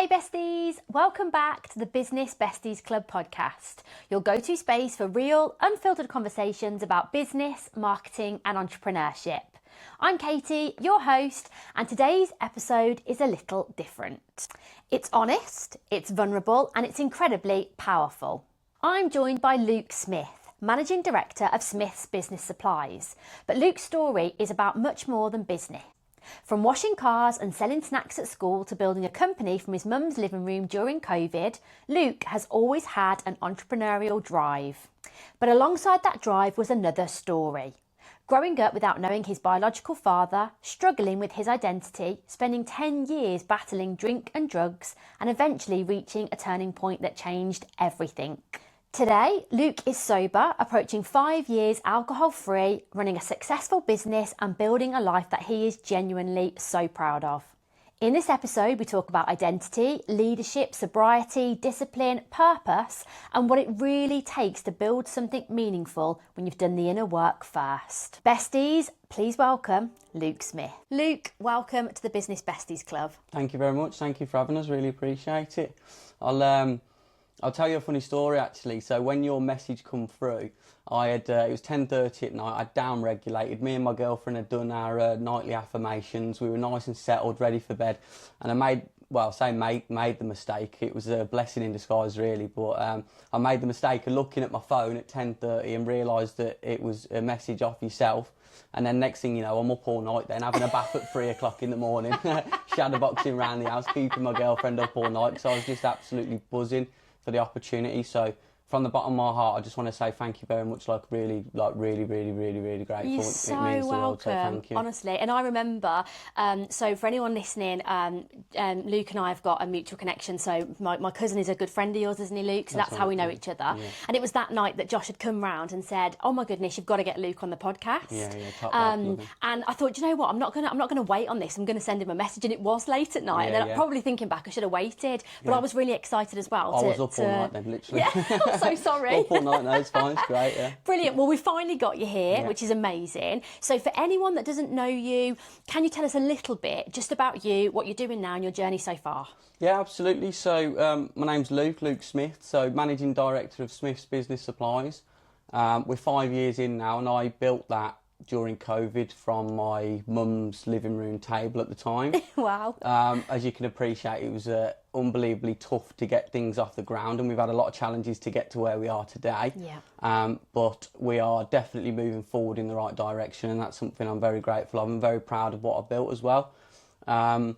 Hey besties, welcome back to the Business Besties Club podcast, your go-to space for real, unfiltered conversations about business, marketing and entrepreneurship. I'm Katie, your host, and today's episode is a little different. It's honest, it's vulnerable and it's incredibly powerful. I'm joined by Luke Smith, Managing Director of Smith's Business Supplies, but Luke's story is about much more than business. From washing cars and selling snacks at school to building a company from his mum's living room during COVID, Luke has always had an entrepreneurial drive. But alongside that drive was another story. Growing up without knowing his biological father, struggling with his identity, spending 10 years battling drink and drugs, and eventually reaching a turning point that changed everything. Today, Luke is sober, approaching 5 years alcohol-free, running a successful business and building a life that he is genuinely so proud of. In this episode, we talk about identity, leadership, sobriety, discipline, purpose, and what it really takes to build something meaningful when you've done the inner work first. Besties, please welcome Luke Smith. Luke, welcome to the Business Besties Club. Thank you very much. Thank you for having us. Really appreciate it. I'll tell you a funny story actually. So when your message come through, I had it was 10:30 at night. I down-regulated. Me and my girlfriend had done our nightly affirmations. We were nice and settled, ready for bed. And I made the mistake. It was a blessing in disguise, really. But I made the mistake of looking at my phone at 10:30 and realised that it was a message off yourself. And then next thing you know, I'm up all night then, having a bath at 3 o'clock in the morning, shadowboxing around the house, keeping my girlfriend up all night. So I was just absolutely buzzing for the opportunity. So from the bottom of my heart, I just want to say thank you very much. Really grateful. You're so it means welcome, the world, so thank you. Honestly. And I remember, so for anyone listening, Luke and I have got a mutual connection. So my cousin is a good friend of yours, isn't he, Luke? So that's how we know each other. Yeah. And it was that night that Josh had come round and said, "Oh my goodness, you've got to get Luke on the podcast." Yeah, top and I thought, you know what, I'm not gonna wait on this. I'm gonna send him a message, and it was late at night. And then probably thinking back, I should have waited. But I was really excited as well. I was up all night then, literally. Yeah, I'm so sorry. Up all night, no, it's fine, it's great, yeah. Brilliant. Well, we finally got you here, which is amazing. So for anyone that doesn't know you, can you tell us a little bit just about you, what you're doing now and your journey so far? Yeah, absolutely. So my name's Luke Smith, so Managing Director of Smith's Business Supplies. We're 5 years in now, and I built that during COVID from my mum's living room table at the time. Wow. As you can appreciate, it was unbelievably tough to get things off the ground, and we've had a lot of challenges to get to where we are today. Yeah. But we are definitely moving forward in the right direction, and that's something I'm very grateful of. I'm very proud of what I've built as well. And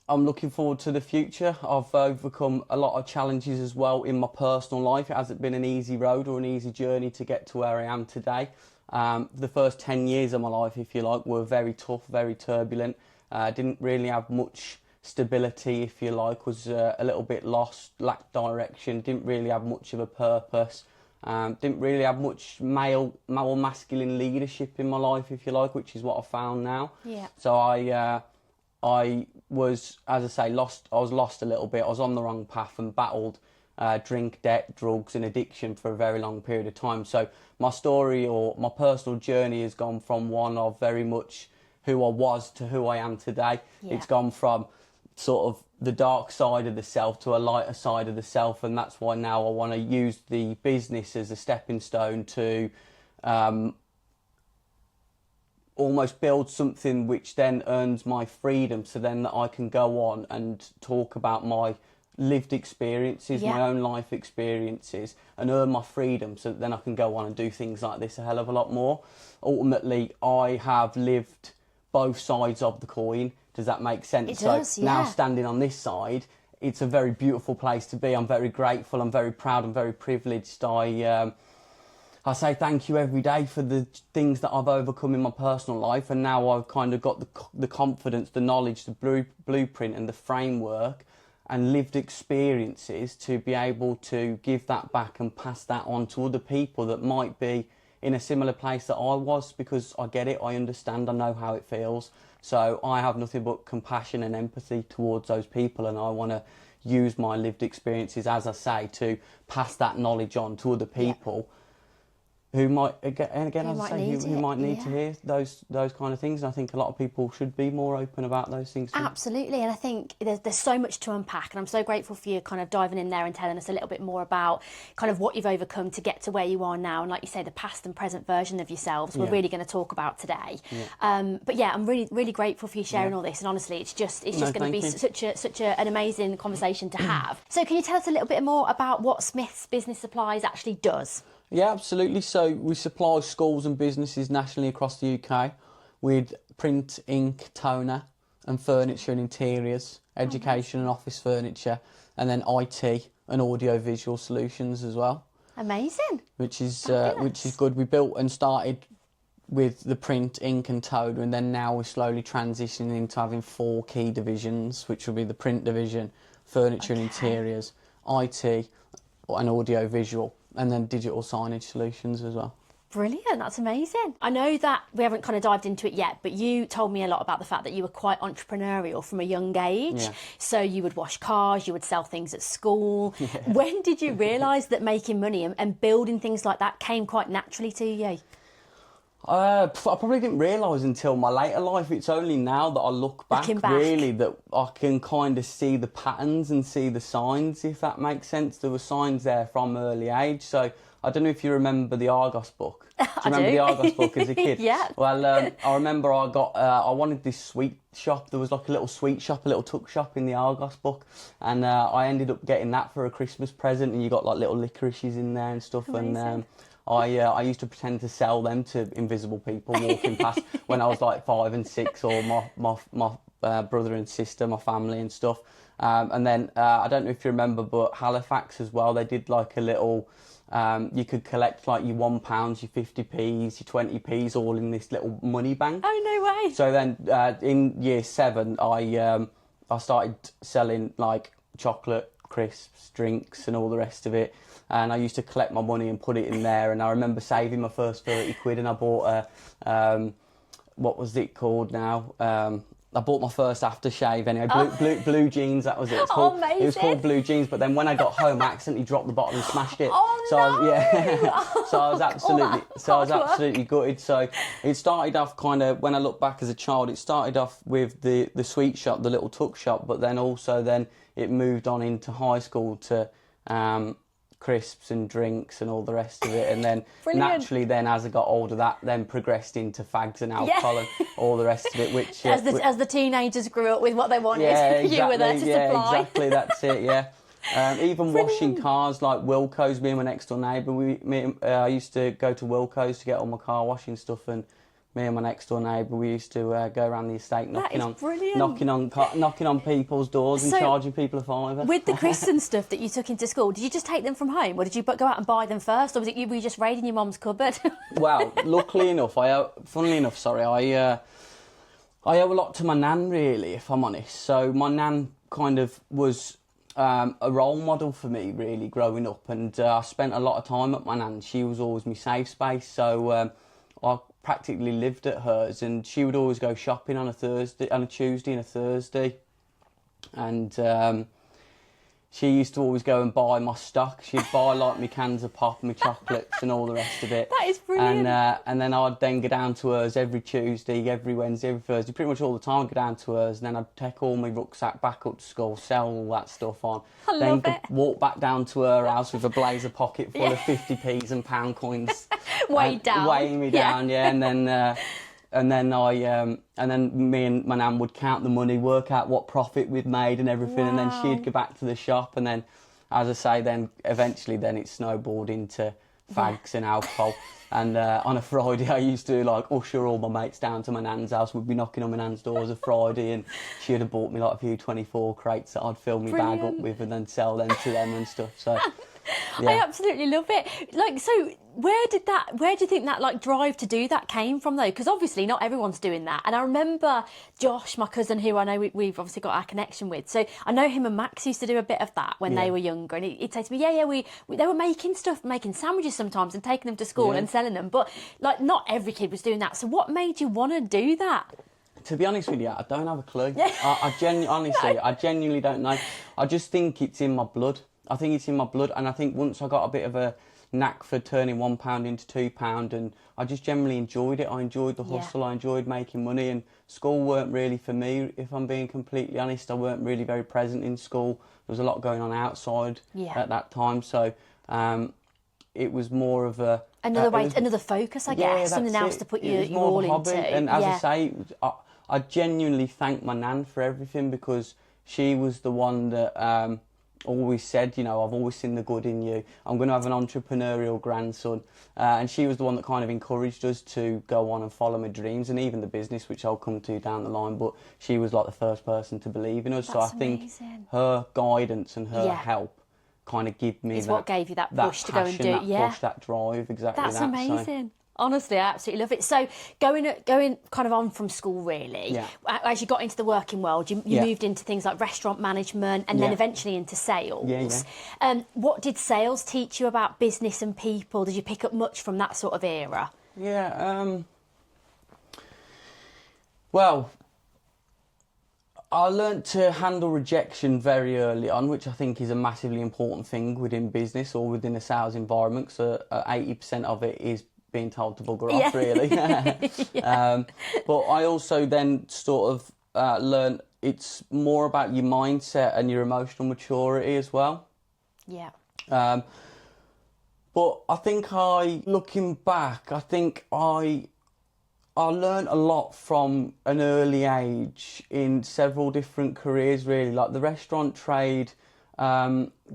I'm looking forward to the future. I've overcome a lot of challenges as well in my personal life. It hasn't been an easy road or an easy journey to get to where I am today. The first 10 years of my life, if you like, were very tough, very turbulent. Didn't really have much stability, if you like, was a little bit lost, lacked direction, didn't really have much of a purpose, didn't really have much male or masculine leadership in my life, if you like, which is what I found now. Yeah. So I was, as I say, lost. I was lost a little bit. I was on the wrong path and battled drink, debt, drugs and addiction for a very long period of time. So my story or my personal journey has gone from one of very much who I was to who I am today. Yeah. It's gone from sort of the dark side of the self to a lighter side of the self, and that's why now I want to use the business as a stepping stone to almost build something which then earns my freedom, so then that I can go on and talk about my lived experiences, my own life experiences, and earn my freedom, so that then I can go on and do things like this a hell of a lot more. Ultimately, I have lived both sides of the coin. Does that make sense? It does, yeah. Now standing on this side, it's a very beautiful place to be. I'm very grateful, I'm very proud, I'm very privileged. I say thank you every day for the things that I've overcome in my personal life, and now I've kind of got the confidence, the knowledge, the blueprint and the framework and lived experiences to be able to give that back and pass that on to other people that might be in a similar place that I was, because I get it, I understand, I know how it feels. So I have nothing but compassion and empathy towards those people, and I want to use my lived experiences, as I say, to pass that knowledge on to other people who might, again, as I say, who might need yeah. to hear those kind of things. And I think a lot of people should be more open about those things too. Absolutely, and I think there's so much to unpack, and I'm so grateful for you kind of diving in there and telling us a little bit more about kind of what you've overcome to get to where you are now, and like you say, the past and present version of yourselves we're really going to talk about today. But yeah, I'm really grateful for you sharing all this, and honestly, it's just going to be such an amazing conversation to have. So can you tell us a little bit more about what Smith's Business Supplies actually does? Yeah, absolutely. So we supply schools and businesses nationally across the UK with print, ink, toner and furniture and interiors, education and office furniture, and then IT and audio-visual solutions as well. Amazing. Which is good. We built and started with the print, ink and toner, and then now we're slowly transitioning into having 4 key divisions, which will be the print division, furniture and interiors, IT and audio-visual, and then digital signage solutions as well. Brilliant, that's amazing. I know that we haven't kind of dived into it yet, but you told me a lot about the fact that you were quite entrepreneurial from a young age. Yeah. So you would wash cars, you would sell things at school. Yeah. When did you realise that making money and building things like that came quite naturally to you? I probably didn't realise until my later life. It's only now that I look back, really, that I can kind of see the patterns and see the signs, if that makes sense. There were signs there from early age. So I don't know if you remember the Argos book. Do you remember the Argos book as a kid? Yeah. Well, I remember I wanted this sweet shop. There was like a little sweet shop, a little tuck shop in the Argos book. And I ended up getting that for a Christmas present. And you got like little licorices in there and stuff. Amazing. And I used to pretend to sell them to invisible people walking past when I was like 5 and 6, or my brother and sister, my family and stuff. And then I don't know if you remember, but Halifax as well, they did like a little, you could collect like your £1, your 50p's, your 20p's, all in this little money bank. Oh, no way. So then in year 7, I started selling like chocolate, crisps, drinks and all the rest of it. And I used to collect my money and put it in there. And I remember saving my first 30 quid, and I bought a, what was it called now? I bought my first aftershave anyway, blue jeans, that was it. Amazing. It was called Blue Jeans, but then when I got home, I accidentally dropped the bottle and smashed it. Oh, so no! So I was absolutely gutted. So it started off kind of, when I look back as a child, it started off with the sweet shop, the little tuck shop, but then it moved on into high school to crisps and drinks and all the rest of it, and then naturally then as I got older, that then progressed into fags and alcohol and all the rest of it, which as the teenagers grew up with what they wanted, exactly, you were there to supply. Exactly, that's it. Even washing cars, like Wilco's, me and my next door neighbour, I used to go to Wilco's to get all my car washing stuff, and me and my next door neighbour, we used to go around the estate knocking on people's doors and charging people a £5. With the crisps and stuff that you took into school, did you just take them from home, or did you go out and buy them first, or were you just raiding your mum's cupboard? Well, funnily enough, I owe a lot to my nan, really, if I'm honest. So my nan kind of was a role model for me, really, growing up, and I spent a lot of time at my nan. She was always my safe space, so I practically lived at hers, and she would always go shopping on a Tuesday and a Thursday, and she used to always go and buy my stock. She'd buy like my cans of pop, my chocolates and all the rest of it. That is brilliant. And then I'd then go down to hers every Tuesday, every Wednesday, every Thursday, pretty much all the time. I'd go down to hers, and then I'd take all my rucksack back up to school, sell all that stuff on. Walk back down to her house with a blazer pocket full of 50p's and pound coins. Weighing me down, and then me and my nan would count the money, work out what profit we'd made and everything, and then she'd go back to the shop, and then, as I say, then eventually then it snowballed into fags and alcohol. And on a Friday, I used to like usher all my mates down to my nan's house. We'd be knocking on my nan's doors a Friday, and she'd have bought me like a few 24 crates that I'd fill my bag up with, and then sell them to them and stuff. So yeah. I absolutely love it. Like, so where do you think that like drive to do that came from, though? Because obviously not everyone's doing that. And I remember Josh, my cousin, who I know we've obviously got our connection with. So I know him and Max used to do a bit of that when they were younger. And he'd say to me, they were making sandwiches sometimes and taking them to school and selling them. But like not every kid was doing that. So what made you want to do that? To be honest with you, I don't have a clue. I genuinely don't know. I just think it's in my blood. I think it's in my blood, and I think once I got a bit of a knack for turning £1 into £2, and I just generally enjoyed it. I enjoyed the hustle. I enjoyed making money, and school weren't really for me, if I'm being completely honest. I weren't really very present in school. There was a lot going on outside at that time, so it was more of a another focus, I guess, something else to put you all into. And as I say, I genuinely thank my nan for everything, because she was the one that always said, you know, I've always seen the good in you. I'm going to have an entrepreneurial grandson. And she was the one that kind of encouraged us to go on and follow my dreams, and even the business, which I'll come to down the line. But she was like the first person to believe in us. That's so I think amazing. her guidance and her help kind of give me what gave you that push to go and do it. That push, that drive, exactly. That's amazing. Honestly, I absolutely love it. So going kind of on from school, really, as you got into the working world, you moved into things like restaurant management, and then eventually into sales. What did sales teach you about business and people? Did you pick up much from that sort of era? Well, I learnt to handle rejection very early on, which I think is a massively important thing within business or within a sales environment. So 80% of it is being told to bugger off, really. But I also then sort of learned it's more about your mindset and your emotional maturity as well. But I think looking back, I think I learned a lot from an early age in several different careers, really. Like the restaurant trade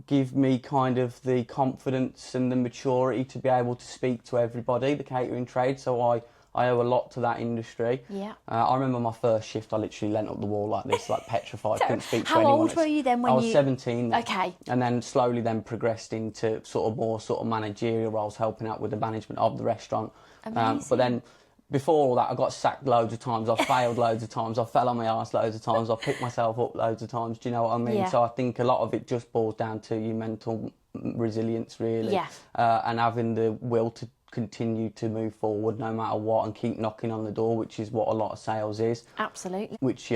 give me kind of the confidence and the maturity to be able to speak to everybody, the catering trade, so I owe a lot to that industry. I remember my first shift, I literally leant up the wall like this, like petrified, couldn't speak to anyone. How old were you then when I was 17 then. Okay. And then slowly then progressed into more managerial roles, helping out with the management of the restaurant. But then before all that, I got sacked loads of times, I failed loads of times, I fell on my arse loads of times, I picked myself up loads of times, do you know what I mean? So I think a lot of it just boils down to your mental resilience, really. And having the will to continue to move forward no matter what, and keep knocking on the door, which is what a lot of sales is. Absolutely. Which,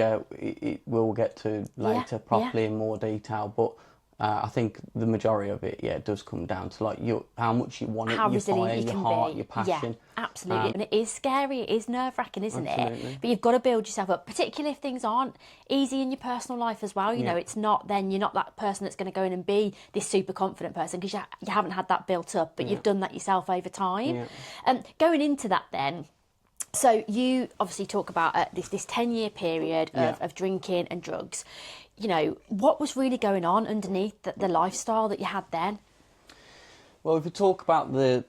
we'll get to later properly in more detail, but I think the majority of it, does come down to like how much you want it, your fire, your heart, your passion. Yeah, absolutely. And it is scary, it is nerve-wracking, isn't Absolutely. it? But you've got to build yourself up, particularly if things aren't easy in your personal life as well. You know, it's not, then you're not that person that's going to go in and be this super confident person, because you haven't had that built up, but you've done that yourself over time. Going into that then, so you obviously talk about this 10-year period of drinking and drugs. You know, what was really going on underneath the lifestyle that you had then? Well, if we talk about the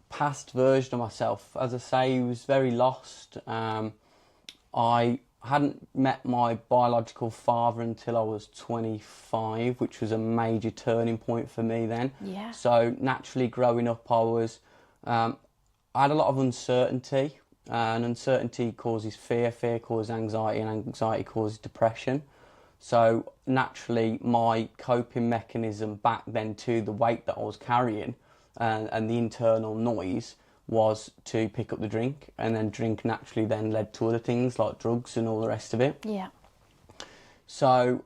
past version of myself, as I say, I was very lost. I hadn't met my biological father until I was 25, which was a major turning point for me then. So naturally, growing up, I had a lot of uncertainty, and uncertainty causes fear, fear causes anxiety, and anxiety causes depression. So naturally, my coping mechanism back then to the weight that I was carrying and the internal noise was to pick up the drink, and then drink naturally then led to other things like drugs and all the rest of it. So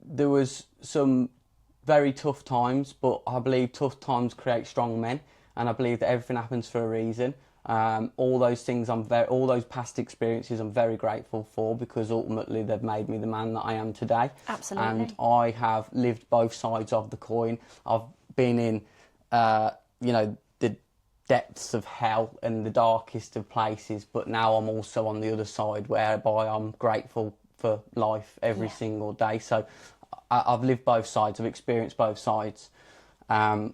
there was some very tough times, but I believe tough times create strong men, and I believe that everything happens for a reason. All those things, all those past experiences, I'm very grateful for, because ultimately they've made me the man that I am today. Absolutely. And I have lived both sides of the coin. I've been in, the depths of hell and the darkest of places, but now I'm also on the other side, whereby I'm grateful for life every single day. So I've lived both sides. I've experienced both sides. But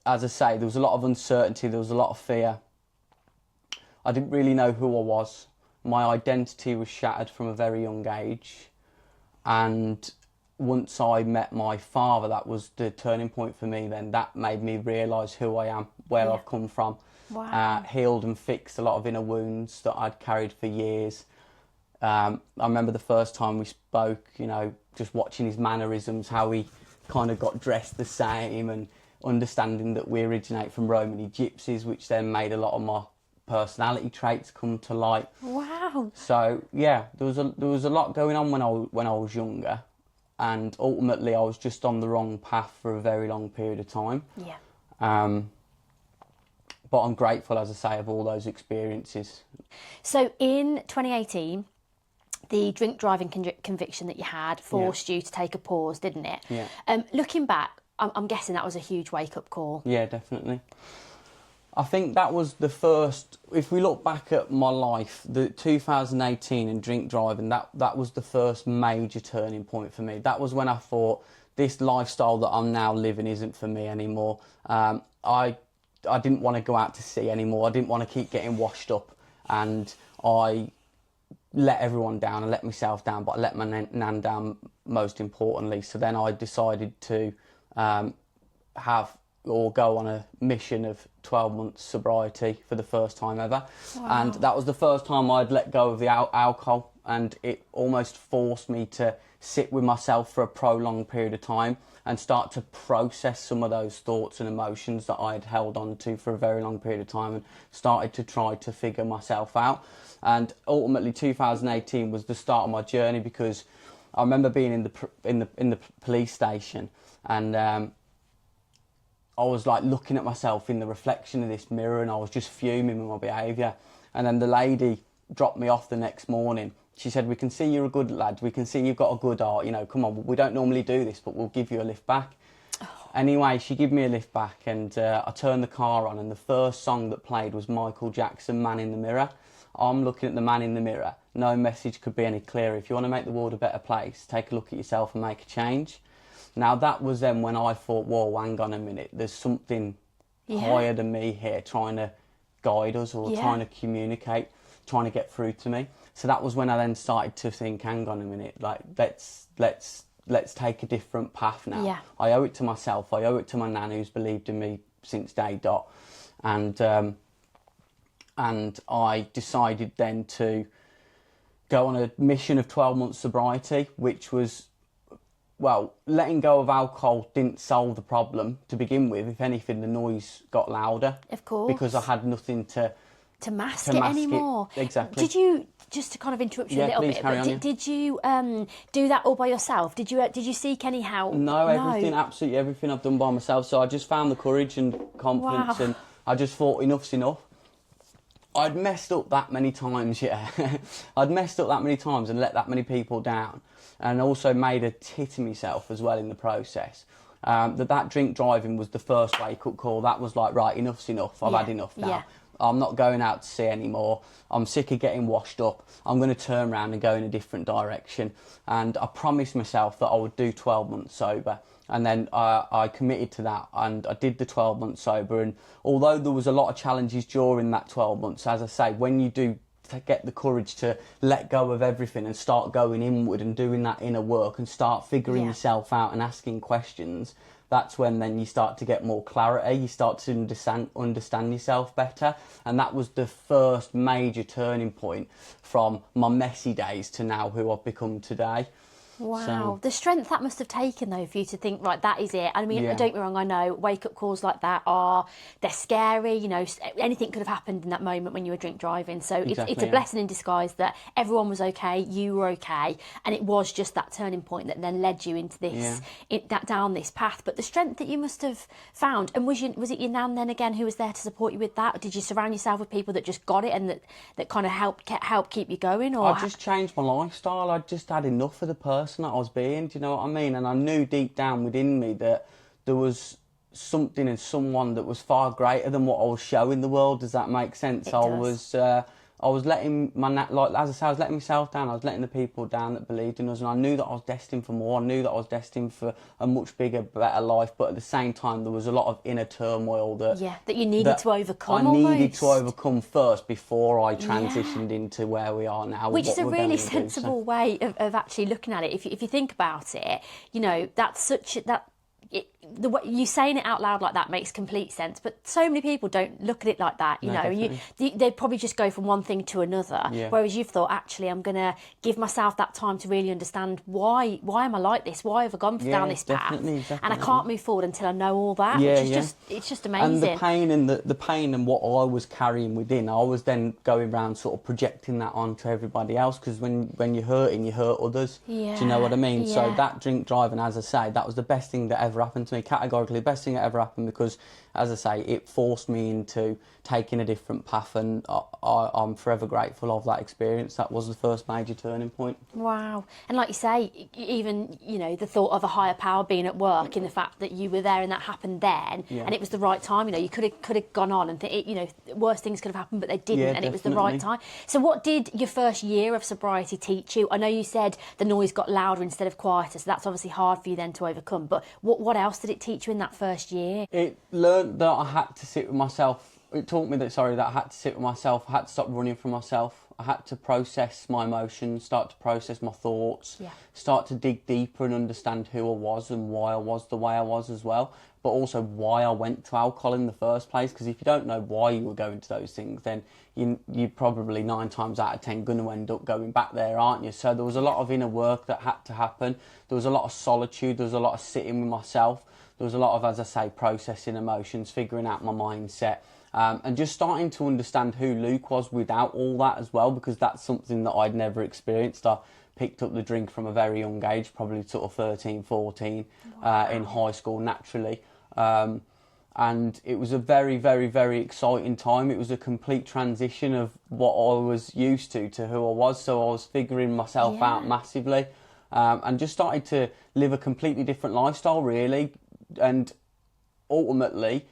as I say, there was a lot of uncertainty, there was a lot of fear. I didn't really know who I was. My identity was shattered from a very young age. And once I met my father, that was the turning point for me then. That made me realise who I am, where I've come from. Wow. Healed and fixed a lot of inner wounds that I'd carried for years. I remember the first time we spoke, just watching his mannerisms, how he kind of got dressed the same, and understanding that we originate from Romany gypsies, which then made a lot of my personality traits come to light. Wow. So there was a lot going on when I was younger, and ultimately I was just on the wrong path for a very long period of time. Yeah. But I'm grateful, as I say, of all those experiences. So in 2018, the drink driving conviction that you had forced you to take a pause, didn't it? Yeah. Looking back, I'm guessing that was a huge wake-up call. Yeah, definitely. I think that was the first, if we look back at my life, the 2018 and drink driving, that was the first major turning point for me. That was when I thought, this lifestyle that I'm now living isn't for me anymore. I didn't want to go out to sea anymore. I didn't want to keep getting washed up, and I let everyone down. I let myself down, but I let my nan down most importantly. So then I decided to go on a mission of 12 months sobriety for the first time ever. Wow. And that was the first time I'd let go of the alcohol, and it almost forced me to sit with myself for a prolonged period of time and start to process some of those thoughts and emotions that I'd held on to for a very long period of time, and started to try to figure myself out. And ultimately 2018 was the start of my journey, because I remember being in the police station, and I was like looking at myself in the reflection of this mirror, and I was just fuming with my behaviour. And then the lady dropped me off the next morning. She said, "We can see you're a good lad. We can see you've got a good heart. You know, come on, we don't normally do this, but we'll give you a lift back." Oh. Anyway, she gave me a lift back, and I turned the car on, and the first song that played was Michael Jackson, Man in the Mirror. I'm looking at the man in the mirror. No message could be any clearer. If you want to make the world a better place, take a look at yourself and make a change. Now, that was then when I thought, whoa, hang on a minute, there's something higher than me here trying to guide us, or trying to communicate, trying to get through to me. So that was when I then started to think, hang on a minute, like let's take a different path now. Yeah. I owe it to myself. I owe it to my nan, who's believed in me since day dot. And I decided then to go on a mission of 12 months sobriety, which was, well, letting go of alcohol didn't solve the problem to begin with. If anything, the noise got louder. Of course. Because I had nothing to mask it anymore. Exactly. Did you, just to kind of interrupt you a little bit, carry on, did you do that all by yourself? Did you seek any help? No, absolutely everything I've done by myself. So I just found the courage and confidence, and I just thought, enough's enough. I'd messed up that many times, I'd messed up that many times and let that many people down, and also made a tit of myself as well in the process. That drink driving was the first wake-up call. That was like, right, enough's enough. I've had enough now. Yeah. I'm not going out to sea anymore. I'm sick of getting washed up. I'm going to turn around and go in a different direction. And I promised myself that I would do 12 months sober. And then I committed to that, and I did the 12 months sober. And although there was a lot of challenges during that 12 months, as I say, when you do get the courage to let go of everything and start going inward and doing that inner work and start figuring yourself out and asking questions, that's when then you start to get more clarity. You start to understand yourself better. And that was the first major turning point from my messy days to now who I've become today. Wow, So, the strength that must have taken though for you to think, right, that is it. I mean, don't get me wrong, I know wake-up calls like that they're scary, you know, anything could have happened in that moment when you were drink driving. So it's a blessing in disguise that everyone was okay, you were okay, and it was just that turning point that then led you into this, down this path. But the strength that you must have found, and was it your nan then again who was there to support you with that? Or did you surround yourself with people that just got it and that kind of helped keep you going? Or I just changed my lifestyle. I just had enough of the person that I was being, do you know what I mean? And I knew deep down within me that there was something and someone that was far greater than what I was showing the world. Does that make sense? I was letting as I say, I was letting myself down. I was letting the people down that believed in us, and I knew that I was destined for more. I knew that I was destined for a much bigger, better life. But at the same time, there was a lot of inner turmoil that you needed to overcome. I needed to overcome first before I transitioned into where we are now. Which is a really sensible way of actually looking at it. If you think about it, you know, that's the way you saying it out loud like that makes complete sense, but so many people don't look at it like that, you No, know. They'd probably just go from one thing to another, whereas you've thought, actually, I'm going to give myself that time to really understand why am I like this, why have I gone down this path, definitely. and I can't move forward until I know all that, which is it's just amazing. And the pain and what I was carrying within, I was then going around sort of projecting that onto everybody else, because when you're hurting, you hurt others. Do you know what I mean? So that drink driving, as I say, that was the best thing that ever happened to me, categorically the best thing that ever happened, because, as I say, it forced me into taking a different path, and I'm forever grateful of that experience. That was the first major turning point. Wow. And like you say, even, you know, the thought of a higher power being at work, in the fact that you were there and that happened then, and it was the right time. You know, you could have gone on and you know, worse things could have happened, but they didn't, and it was the right time. So what did your first year of sobriety teach you? I know you said the noise got louder instead of quieter, so that's obviously hard for you then to overcome, but what else did it teach you in that first year? It learned that I had to sit with myself. It taught me that I had to sit with myself. I had to stop running from myself. I had to process my emotions, start to process my thoughts, start to dig deeper and understand who I was and why I was the way I was as well, but also why I went to alcohol in the first place. Because if you don't know why you were going to those things, then you're probably 9 times out of 10 going to end up going back there, aren't you? So there was a lot of inner work that had to happen. There was a lot of solitude. There was a lot of sitting with myself. There was a lot of, as I say, processing emotions, figuring out my mindset. And just starting to understand who Luke was without all that as well, because that's something that I'd never experienced. I picked up the drink from a very young age, probably sort of 13, 14, in high school naturally. And it was a very, very, very exciting time. It was a complete transition of what I was used to who I was. So I was figuring myself out massively, and just started to live a completely different lifestyle, really, and ultimately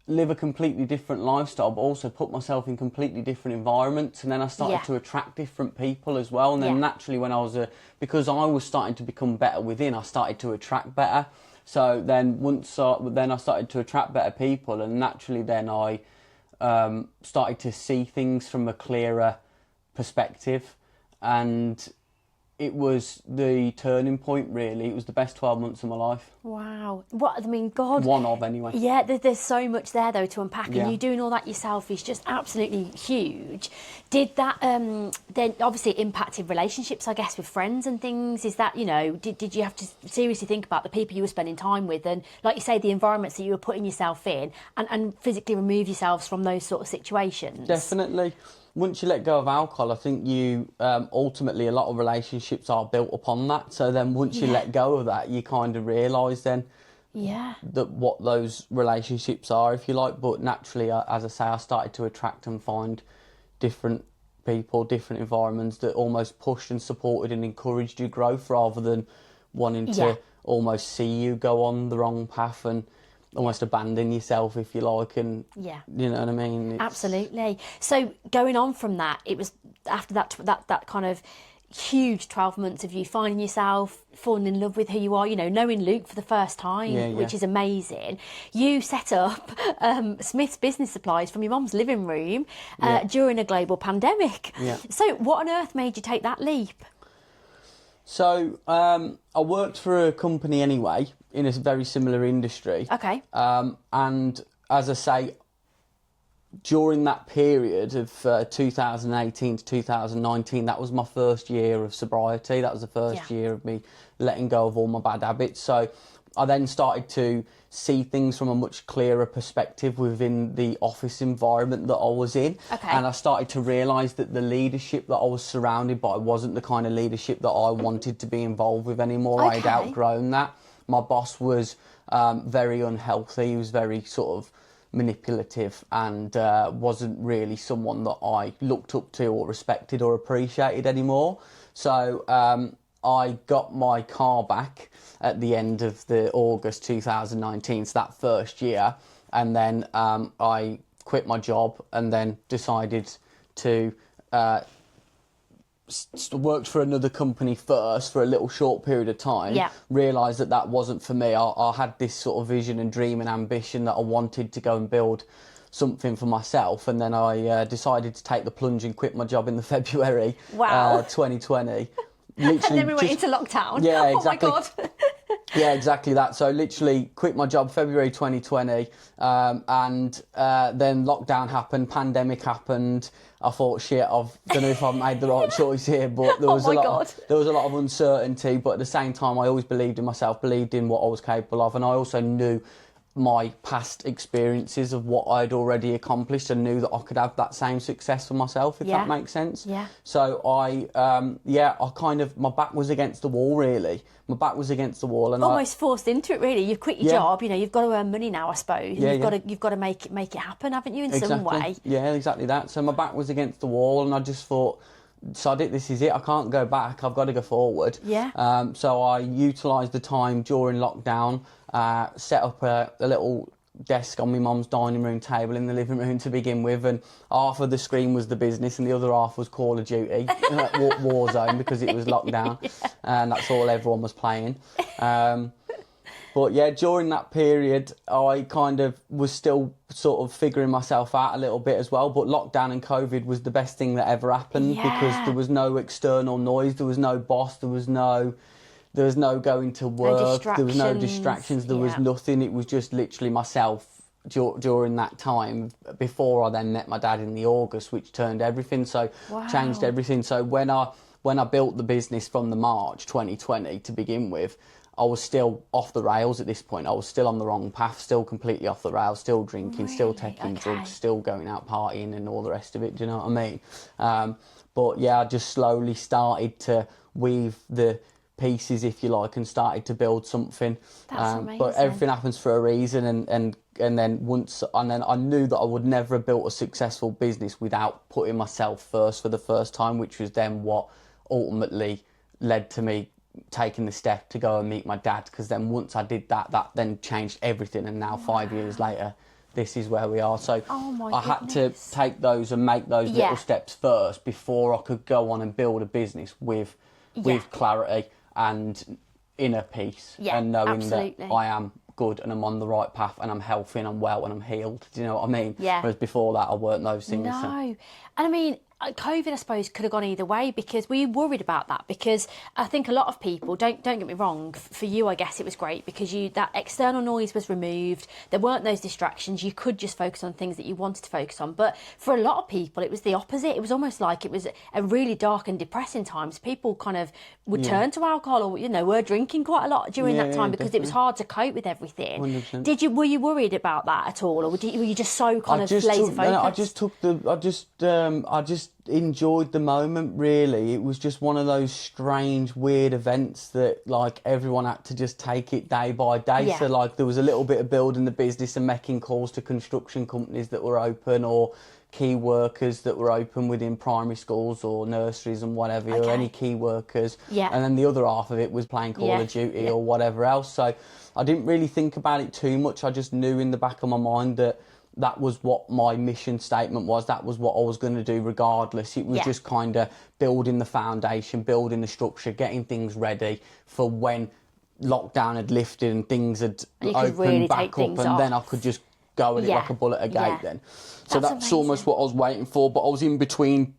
live a completely different lifestyle, but also put myself in completely different environments. And then I started to attract different people as well. And then naturally, when because I was starting to become better within, I started to attract better. So then then I started to attract better people, and naturally then I started to see things from a clearer perspective, and it was the turning point, really. It was the best 12 months of my life. Wow. What, I mean, God. One of, anyway. Yeah, there's so much there, though, to unpack. And you doing all that yourself is just absolutely huge. Did that, then, obviously, it impacted relationships, I guess, with friends and things? Is that, you know, did you have to seriously think about the people you were spending time with and, like you say, the environments that you were putting yourself in, and physically remove yourselves from those sort of situations? Definitely. Once you let go of alcohol, I think you ultimately, a lot of relationships are built upon that. So then once you let go of that, you kind of realise then that what those relationships are, if you like. But naturally, as I say, I started to attract and find different people, different environments that almost pushed and supported and encouraged your growth, rather than wanting to almost see you go on the wrong path and almost abandon yourself, if you like, and you know what I mean? Absolutely. So going on from that, it was after that kind of huge 12 months of you finding yourself, falling in love with who you are, you know, knowing Luke for the first time, which is amazing. You set up Smith's Business Supplies from your mum's living room during a global pandemic. So what on earth made you take that leap? So I worked for a company anyway in a very similar industry. Okay. And as I say, during that period of 2018 to 2019, that was my first year of sobriety. That was the first year of me letting go of all my bad habits. So I then started to see things from a much clearer perspective within the office environment that I was in. Okay. And I started to realise that the leadership that I was surrounded by wasn't the kind of leadership that I wanted to be involved with anymore. Okay. I had outgrown that. My boss was very unhealthy. He was very sort of manipulative, and wasn't really someone that I looked up to or respected or appreciated anymore. So I got my car back at the end of the August 2019, so that first year, and then I quit my job and then decided to worked for another company first for a little short period of time, realised that wasn't for me. I had this sort of vision and dream and ambition that I wanted to go and build something for myself, and then I decided to take the plunge and quit my job in the February 2020. Literally, and then we went into lockdown. Yeah, exactly. Oh my God. Yeah, exactly that. So literally quit my job February 2020, and then lockdown happened, pandemic happened. I thought, shit, I don't know if I've made the right choice here, but there was there was a lot of uncertainty. But at the same time, I always believed in myself, believed in what I was capable of, and I also knew my past experiences of what I'd already accomplished, and knew that I could have that same success for myself, if that makes sense. Yeah. So I kind of, my back was against the wall, really. My back was against the wall, and almost forced into it, really. You've quit your job, you know, you've got to earn money now, I suppose. And you've got to make it happen, haven't you, in some way? Yeah, exactly that. So my back was against the wall, and I just thought, sod it, this is it. I can't go back. I've got to go forward. Yeah. So I utilised the time during lockdown, set up a little desk on my mum's dining room table in the living room to begin with, and half of the screen was the business and the other half was Call of Duty, Warzone, because it was lockdown. And that's all everyone was playing. But yeah, during that period, I kind of was still sort of figuring myself out a little bit as well. But lockdown and COVID was the best thing that ever happened, because there was no external noise, there was no boss, there was no going to work, there was no distractions, there was nothing. It was just literally myself during that time, before I then met my dad in the August, which turned everything. So changed everything. So when I built the business from the March 2020 to begin with, I was still off the rails at this point. I was still on the wrong path, still completely off the rails, still drinking, still taking drugs, still going out partying and all the rest of it. Do you know what I mean? But yeah, I just slowly started to weave the pieces, if you like, and started to build something. That's amazing. But everything happens for a reason, and then I knew that I would never have built a successful business without putting myself first for the first time, which was then what ultimately led to me taking the step to go and meet my dad. Because then once I did that then changed everything, and now 5 years later, this is where we are. So I had to take those and make those little steps first before I could go on and build a business with clarity and inner peace, and knowing that I am good and I'm on the right path and I'm healthy and I'm well and I'm healed. Do you know what I mean? Yeah. Whereas before that, I weren't those things. No. And I mean, COVID, I suppose, could have gone either way, because we worried about that, because I think a lot of people, don't get me wrong, for you, I guess it was great because that external noise was removed. There weren't those distractions. You could just focus on things that you wanted to focus on. But for a lot of people, it was the opposite. It was almost like it was a really dark and depressing time. So people kind of would turn to alcohol, or, you know, were drinking quite a lot during that time, because it was hard to cope with everything. 100%. Were you worried about that at all, or were you just so kind of laser focused? I just enjoyed the moment, really. It was just one of those strange, weird events that, like, everyone had to just take it day by day. So, like, there was a little bit of building the business and making calls to construction companies that were open, or key workers that were open within primary schools or nurseries and whatever, or any key workers. And then the other half of it was playing Call of Duty or whatever else. So I didn't really think about it too much. I just knew in the back of my mind that was what my mission statement was. That was what I was going to do regardless. It was just kind of building the foundation, building the structure, getting things ready for when lockdown had lifted and things had opened really back up, and then I could just go at it like a bullet at a gate then. So that's almost what I was waiting for, but I was in between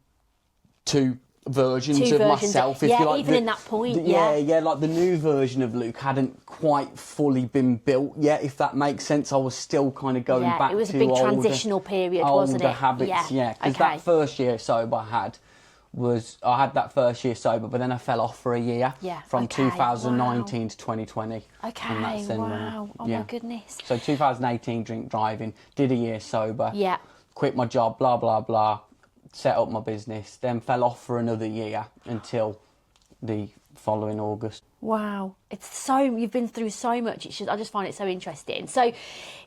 two versions of myself, if you like. Even in that point, like the new version of Luke hadn't quite fully been built yet, if that makes sense. I was still kind of going back to it was a big transitional period, wasn't it? Older habits, because that first year sober I had that first year sober, but then I fell off for a year, from 2019 to 2020. And that's then my goodness. So 2018, drink driving, did a year sober, Yeah. quit my job, blah, blah, blah, set up my business, then fell off for another year until the following August. Wow. You've been through so much. I just find it so interesting. So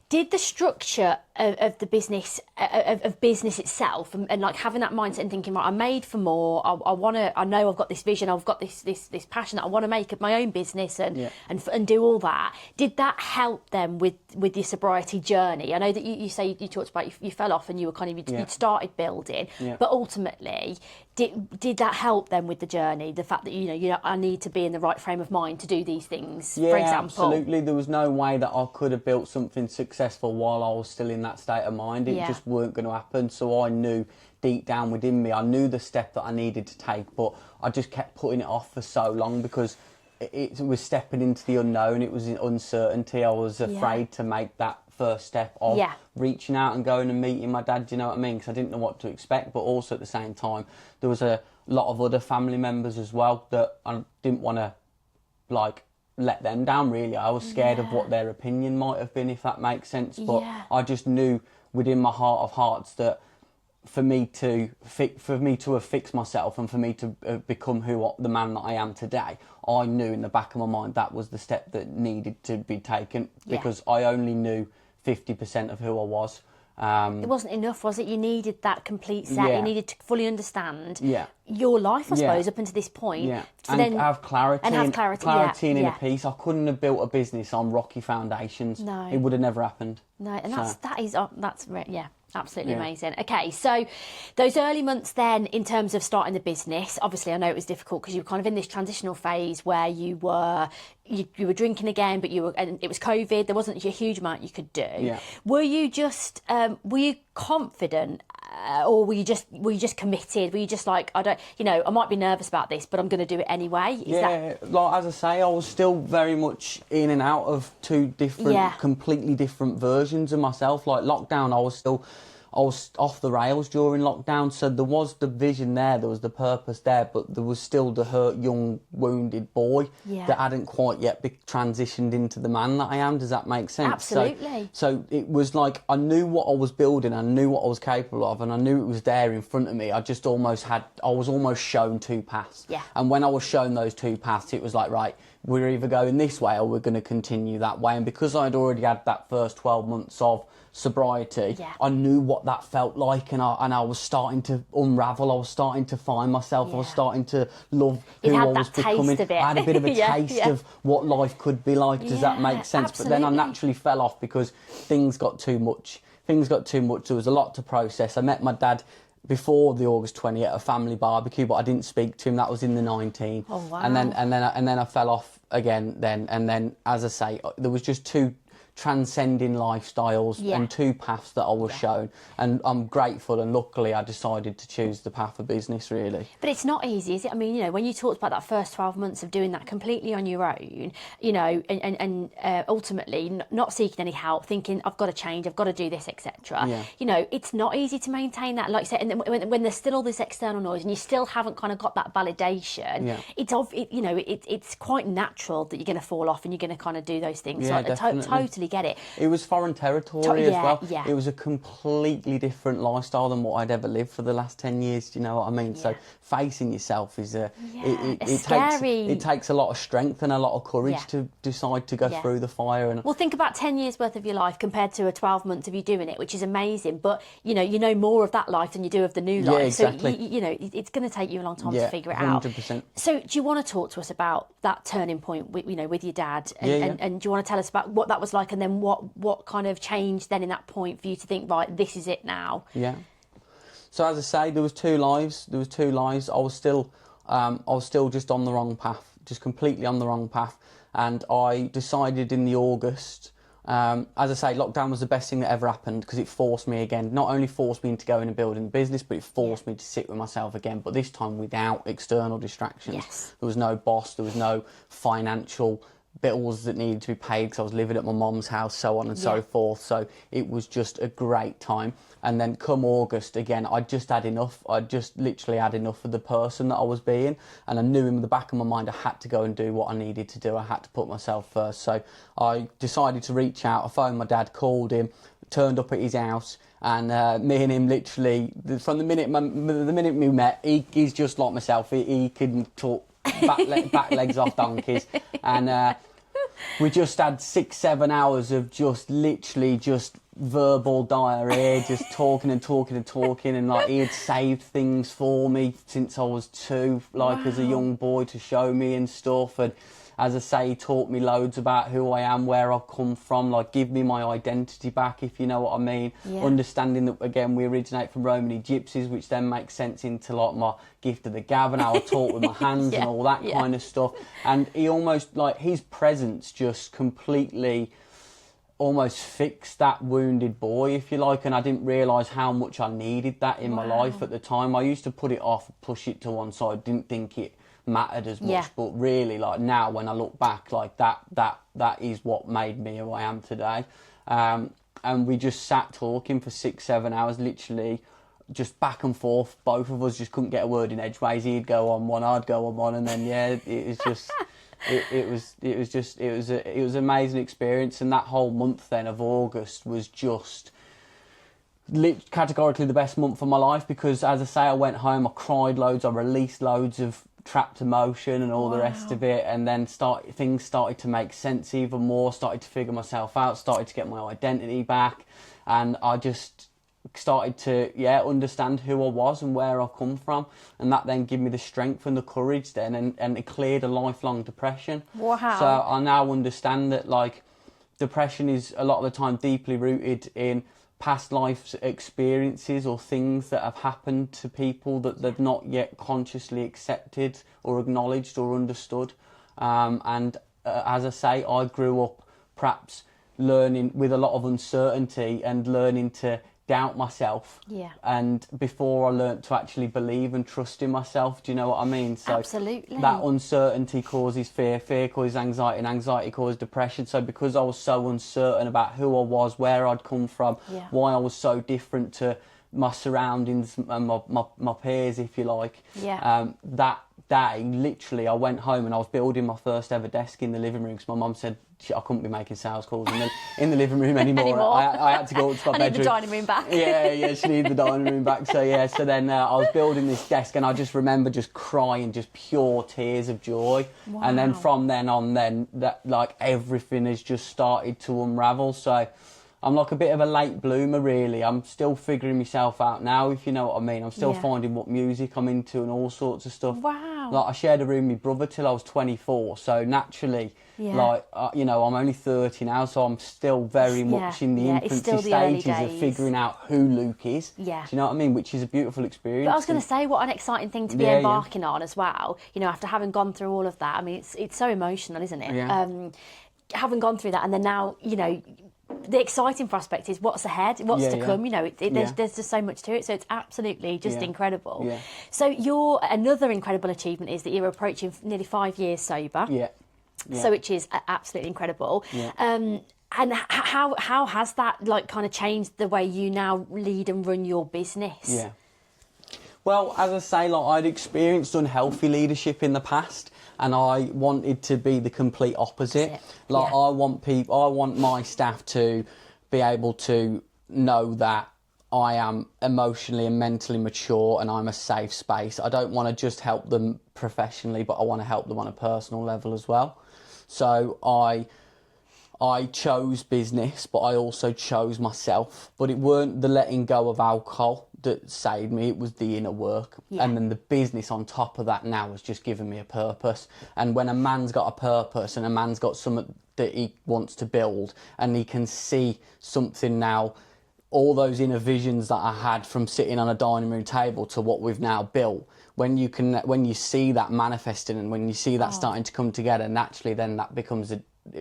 did the structure of the business, of business itself, and like having that mindset and thinking, right, I'm made for more, I know I've got this vision, I've got this passion that I want to make my own business and do all that. Did that help them with your sobriety journey? I know that you say you talked about you fell off and you were kind of, you'd started building, but ultimately, did that help them with the journey? The fact that, you know, I need to be in the right frame of mind to do these things, for example? Absolutely. There was no way that I could have built something successful while I was still in that state of mind. It just weren't going to happen. So I knew deep down within me, I knew the step that I needed to take, but I just kept putting it off for so long because it was stepping into the unknown. It was uncertainty. I was afraid to make that first step of reaching out and going and meeting my dad. Do you know what I mean? Because I didn't know what to expect, but also at the same time, there was a lot of other family members as well that I didn't want to like let them down. Really, I was scared of what their opinion might have been, if that makes sense. But I just knew within my heart of hearts that for me to have fixed myself and for me to become the man that I am today, I knew in the back of my mind that was the step that needed to be taken, because I only knew 50% of who I was. It wasn't enough, was it? You needed that complete set. You needed to fully understand your life, I suppose, up until this point. Yeah, and then have clarity. And have clarity and inner peace. I couldn't have built a business on rocky foundations. No. It would have never happened. No, and that's absolutely amazing. Okay, so those early months then, in terms of starting the business, obviously I know it was difficult because you were kind of in this transitional phase where you were drinking again, but and it was COVID. There wasn't a huge amount you could do. Yeah. Were you confident, or were you just committed? Were you just like, I might be nervous about this, but I'm going to do it anyway? Like as I say, I was still very much in and out of two different, completely different versions of myself. Like lockdown, I was off the rails during lockdown, so there was the vision there was the purpose there, but there was still the hurt, young, wounded boy that hadn't quite yet transitioned into the man that I am. Does that make sense? Absolutely. So it was like I knew what I was building, I knew what I was capable of, and I knew it was there in front of me. I was almost shown two paths. Yeah. And when I was shown those two paths, it was like, right, we're either going this way or we're going to continue that way. And because I'd already had that first 12 months of sobriety, I knew what that felt like, and I was starting to unravel. I was starting to find myself. I was starting to love who I was becoming. I had a bit of a taste of what life could be like. Does that make sense? Absolutely. But then I naturally fell off because things got too much. There was a lot to process. I met my dad before the August 20 at a family barbecue, but I didn't speak to him. That was in the 19. Oh wow! And then I fell off again. And then, as I say, there was just two transcending lifestyles and two paths that I was shown, and I'm grateful, and luckily I decided to choose the path of business, really. But it's not easy, is it? I mean, when you talked about that first 12 months of doing that completely on your own, and ultimately not seeking any help, thinking I've got to change, I've got to do this, etc. It's not easy to maintain that, like you said, and then when there's still all this external noise and you still haven't kind of got that validation, it's quite natural that you're going to fall off and you're going to kind of do those things. Yeah, so I totally get it. It was foreign territory as well. Yeah. It was a completely different lifestyle than what I'd ever lived for the last 10 years. Do you know what I mean? Yeah. So facing yourself is it takes a lot of strength and a lot of courage to decide to go through the fire. And well, think about 10 years worth of your life compared to a 12 months of you doing it, which is amazing. But you know more of that life than you do of the new life. Exactly. So it's going to take you a long time to figure it 100%. Out. So do you want to talk to us about that turning point with your dad, and do you want to tell us about what that was like, and then what kind of changed then in that point for you to think, right, this is it now? Yeah. So as I say, there was two lives. I was still just on the wrong path, just completely on the wrong path. And I decided in the August, as I say, lockdown was the best thing that ever happened, because it forced me again, not only forced me into going and building a business, but it forced me to sit with myself again, but this time without external distractions. Yes. There was no boss, there was no financial bills that needed to be paid because I was living at my mum's house, so on and so forth. So it was just a great time. And then come August again, I just had enough. I just literally had enough of the person that I was being, and I knew in the back of my mind I had to go and do what I needed to do. I had to put myself first. So I decided to reach out. I phoned my dad, called him, turned up at his house, and me and him literally, from the minute we met, he's just like myself. He can talk back legs off donkeys, and we just had 6-7 hours of just literally just verbal diarrhea, just talking, and like he had saved things for me since I was 2, like as a young boy, to show me and stuff. And as I say, he taught me loads about who I am, where I've come from, like give me my identity back, if you know what I mean. Yeah. Understanding that, again, we originate from Romany gypsies, which then makes sense into like my gift of the gab, and how I talk with my hands and all that kind of stuff. And he almost, like, his presence just completely almost fixed that wounded boy, if you like, and I didn't realise how much I needed that in my life at the time. I used to put it off, push it to one side, didn't think it mattered as much. Yeah. But really, like now when I look back, like that is what made me who I am today. And we just sat talking for 6-7 hours, literally just back and forth. Both of us just couldn't get a word in edgeways. He'd go on one, I'd go on one, and then it was just it was an amazing experience. And that whole month then of August was just categorically the best month of my life, because as I say, I went home, I cried loads, I released loads of trapped emotion and all the rest of it, and then things started to make sense even more, started to figure myself out, started to get my identity back, and I just started to understand who I was and where I come from, and that then gave me the strength and the courage then, and it cleared a lifelong depression. Wow. So I now understand that, like, depression is a lot of the time deeply rooted in past life experiences or things that have happened to people that they've not yet consciously accepted or acknowledged or understood. As I say, I grew up perhaps learning with a lot of uncertainty and learning to doubt myself. Yeah. And before I learnt to actually believe and trust in myself, do you know what I mean? So Absolutely. that uncertainty causes fear, fear causes anxiety, and anxiety causes depression. So because I was so uncertain about who I was, where I'd come from, why I was so different to my surroundings and my peers, if you like, that day, literally, I went home and I was building my first ever desk in the living room, because my mum said I couldn't be making sales calls in the living room anymore. I had to go up to my bedroom. I need the dining room back. Yeah, she needed the dining room back. So then I was building this desk, and I just remember just crying, just pure tears of joy. Wow. And then from then on, that, like, everything has just started to unravel. So I'm like a bit of a late bloomer, really. I'm still figuring myself out now, if you know what I mean. I'm still finding what music I'm into and all sorts of stuff. Wow. Like, I shared a room with my brother till I was 24, so naturally, I'm only 30 now, so I'm still very much in the infancy stages of figuring out who Luke is. Yeah. Do you know what I mean? Which is a beautiful experience. But I was going to say, what an exciting thing to be embarking on as well. You know, after having gone through all of that, I mean, it's so emotional, isn't it? Yeah. Having gone through that, and then now, you know, the exciting prospect is what's ahead, what's to come. You know, there's just so much to it. So it's absolutely just incredible. Yeah. So another incredible achievement is that you're approaching nearly 5 years sober. Yeah. So which is absolutely incredible. Yeah. And how has that, like, kind of changed the way you now lead and run your business? Yeah. Well, as I say, like, I'd experienced unhealthy leadership in the past, and I wanted to be the complete opposite. Like, I want my staff to be able to know that I am emotionally and mentally mature and I'm a safe space. I don't want to just help them professionally, but I want to help them on a personal level as well. So I chose business, but I also chose myself. But it weren't the letting go of alcohol that saved me, it was the inner work. And then the business on top of that now has just given me a purpose. And when a man's got a purpose and a man's got something that he wants to build, and he can see something now, all those inner visions that I had from sitting on a dining room table to what we've now built, when you see that manifesting and when you see that starting to come together, naturally then that becomes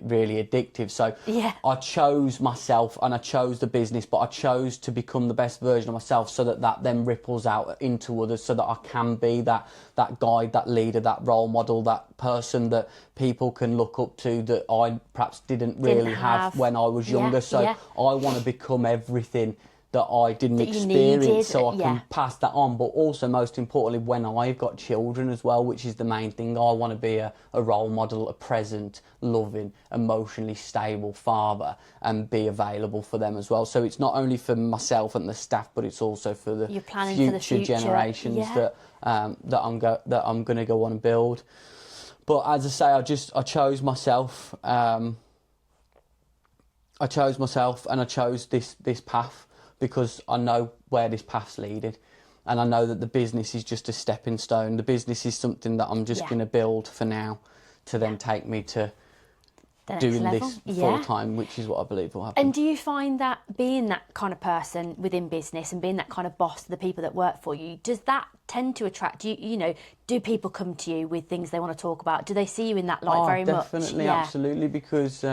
really addictive. So I chose myself and I chose the business, but I chose to become the best version of myself, so that then ripples out into others, so that I can be that guide, that leader, that role model, that person that people can look up to that I perhaps didn't really have when I was younger. I want to become everything that I didn't experience, so I can pass that on. But also, most importantly, when I've got children as well, which is the main thing, I want to be a role model, a present, loving, emotionally stable father, and be available for them as well. So it's not only for myself and the staff, but it's also for the future generations that I'm going to go on and build. But as I say, I chose myself. I chose myself, and I chose this path, because I know where this path's leading, and I know that the business is just a stepping stone. The business is something that I'm just going to build for now, to then take me to doing this full time, which is what I believe will happen. And do you find that being that kind of person within business and being that kind of boss to the people that work for you, does that tend to attract you? You know, do people come to you with things they want to talk about? Do they see you in that light very much? Definitely, absolutely, because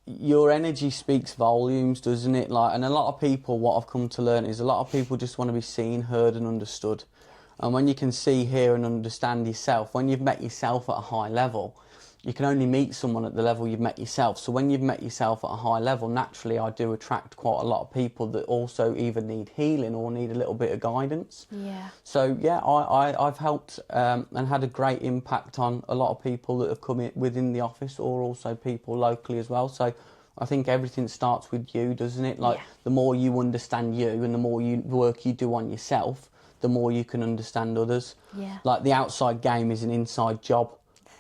your energy speaks volumes, doesn't it? Like, and a lot of people, what I've come to learn is a lot of people just want to be seen, heard and understood. And when you can see, hear and understand yourself, when you've met yourself at a high level, you can only meet someone at the level you've met yourself. So when you've met yourself at a high level, naturally I do attract quite a lot of people that also either need healing or need a little bit of guidance. Yeah. So yeah, I've helped and had a great impact on a lot of people that have come in within the office, or also people locally as well. So I think everything starts with you, doesn't it? Like, the more you understand you and the more work you do on yourself, the more you can understand others. Yeah. Like, the outside game is an inside job.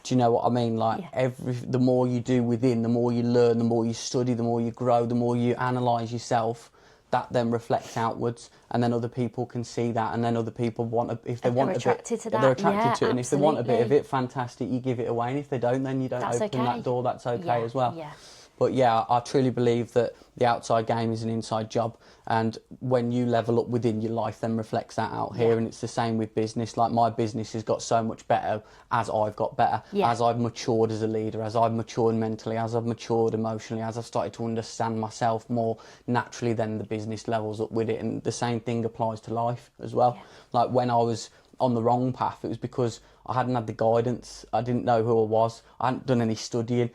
Do you know what I mean? Like, the more you do within, the more you learn, the more you study, the more you grow, the more you analyse yourself, that then reflects outwards, and then other people can see that, and then other people want to, if they want a bit, they're attracted to it, and if they want a bit of it, fantastic, you give it away, and if they don't, then you don't open that door, that's okay as well. Yeah. But yeah, I truly believe that the outside game is an inside job, and when you level up within, your life then reflects that out here. And it's the same with business. Like, my business has got so much better as I've got better, as I've matured as a leader, as I've matured mentally, as I've matured emotionally, as I've started to understand myself more naturally, then the business levels up with it. And the same thing applies to life as well. Like, when I was on the wrong path, it was because I hadn't had the guidance. I didn't know who I was. I hadn't done any studying.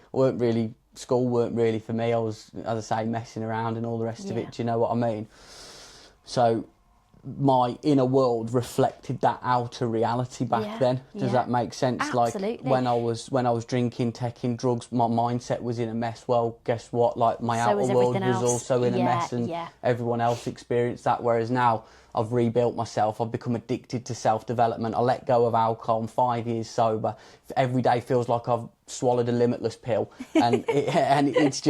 School weren't really for me. I was, as I say, messing around and all the rest of it. Do you know what I mean? So my inner world reflected that outer reality back then. Does that make sense? Absolutely. Like, when I was drinking, taking drugs, my mindset was in a mess. Well, guess what? Like, my outer world was also in a mess, and everyone else experienced that. Whereas now I've rebuilt myself. I've become addicted to self-development. I let go of alcohol. I'm 5 years sober. Every day feels like I've swallowed a limitless pill, and it's